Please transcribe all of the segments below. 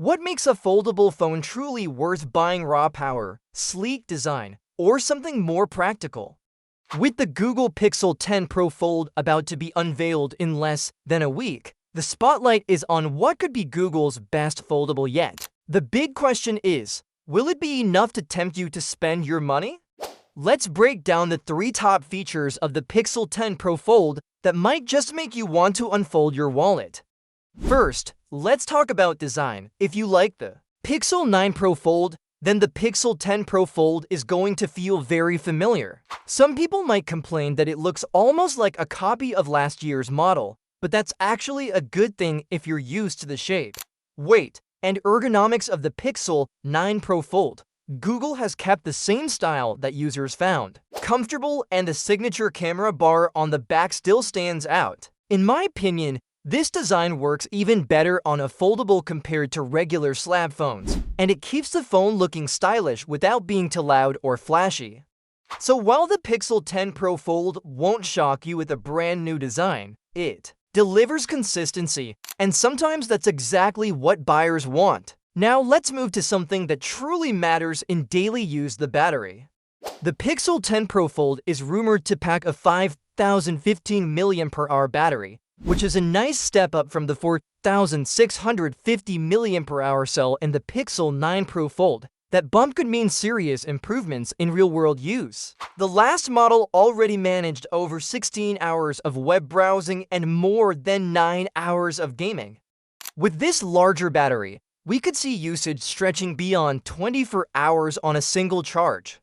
What makes a foldable phone truly worth buying? Raw power, sleek design, or something more practical? With the Google Pixel 10 Pro Fold about to be unveiled in less than a week, the spotlight is on what could be Google's best foldable yet. The big question is, will it be enough to tempt you to spend your money? Let's break down the 3 top features of the Pixel 10 Pro Fold that might just make you want to unfold your wallet. First, let's talk about design. If you like the Pixel 9 Pro Fold, then the Pixel 10 Pro Fold is going to feel very familiar. Some people might complain that it looks almost like a copy of last year's model, but that's actually a good thing if you're used to the shape, weight, and ergonomics of the Pixel 9 Pro Fold. Google has kept the same style that users found comfortable, and the signature camera bar on the back still stands out. In my opinion, this design works even better on a foldable compared to regular slab phones, and it keeps the phone looking stylish without being too loud or flashy. So while the Pixel 10 Pro Fold won't shock you with a brand new design, it delivers consistency, and sometimes that's exactly what buyers want. Now let's move to something that truly matters in daily use: the battery. The Pixel 10 Pro Fold is rumored to pack a 5,015 mAh battery, which is a nice step up from the 4,650 mAh cell in the Pixel 9 Pro Fold. That bump could mean serious improvements in real-world use. The last model already managed over 16 hours of web browsing and more than 9 hours of gaming. With this larger battery, we could see usage stretching beyond 24 hours on a single charge.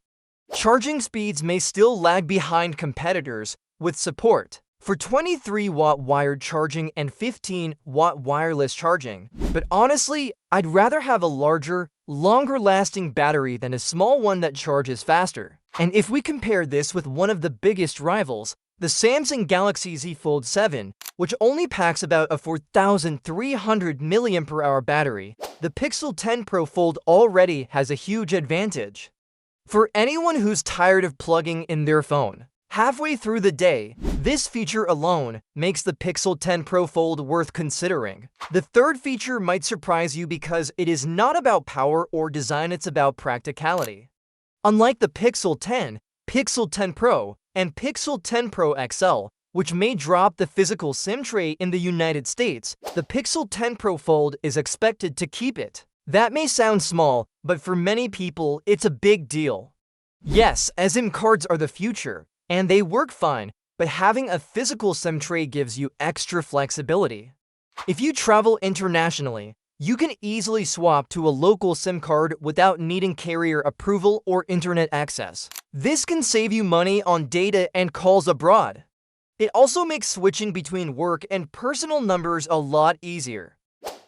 Charging speeds may still lag behind competitors, with support for 23-watt wired charging and 15-watt wireless charging. But honestly, I'd rather have a larger, longer-lasting battery than a small one that charges faster. And if we compare this with one of the biggest rivals, the Samsung Galaxy Z Fold 7, which only packs about a 4,300 mAh battery, the Pixel 10 Pro Fold already has a huge advantage. For anyone who's tired of plugging in their phone halfway through the day, this feature alone makes the Pixel 10 Pro Fold worth considering. The third feature might surprise you because it is not about power or design, it's about practicality. Unlike the Pixel 10, Pixel 10 Pro, and Pixel 10 Pro XL, which may drop the physical SIM tray in the United States, the Pixel 10 Pro Fold is expected to keep it. That may sound small, but for many people, it's a big deal. Yes, SIM cards are the future, and they work fine, but having a physical SIM tray gives you extra flexibility. If you travel internationally, you can easily swap to a local SIM card without needing carrier approval or internet access. This can save you money on data and calls abroad. It also makes switching between work and personal numbers a lot easier.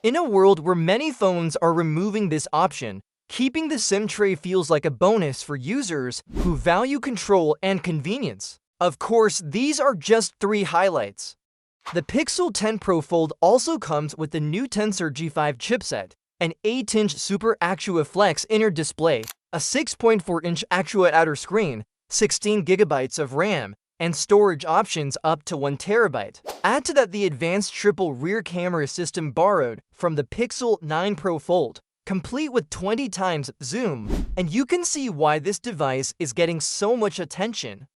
In a world where many phones are removing this option, keeping the SIM tray feels like a bonus for users who value control and convenience. Of course, these are just 3 highlights. The Pixel 10 Pro Fold also comes with the new Tensor G5 chipset, an 8-inch Super Actua Flex inner display, a 6.4-inch Actua outer screen, 16 GB of RAM, and storage options up to 1 TB. Add to that the advanced triple rear camera system borrowed from the Pixel 9 Pro Fold, complete with 20 times zoom, and you can see why this device is getting so much attention.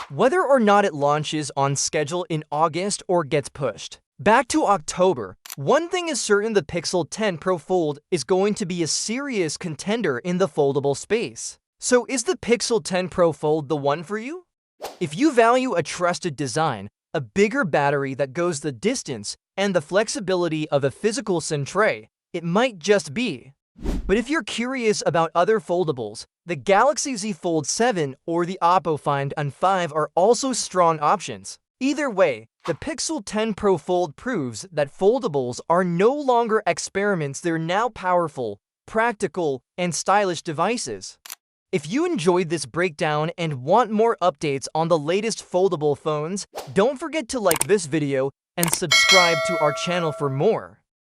Whether or not it launches on schedule in August or gets pushed back to October, one thing is certain: the Pixel 10 Pro Fold is going to be a serious contender in the foldable space. So is the Pixel 10 Pro Fold the one for you? If you value a trusted design, a bigger battery that goes the distance, and the flexibility of a physical SIM tray, it might just be. But if you're curious about other foldables, the Galaxy Z Fold 7 or the Oppo Find N5 are also strong options. Either way, the Pixel 10 Pro Fold proves that foldables are no longer experiments, they're now powerful, practical, and stylish devices. If you enjoyed this breakdown and want more updates on the latest foldable phones, don't forget to like this video and subscribe to our channel for more.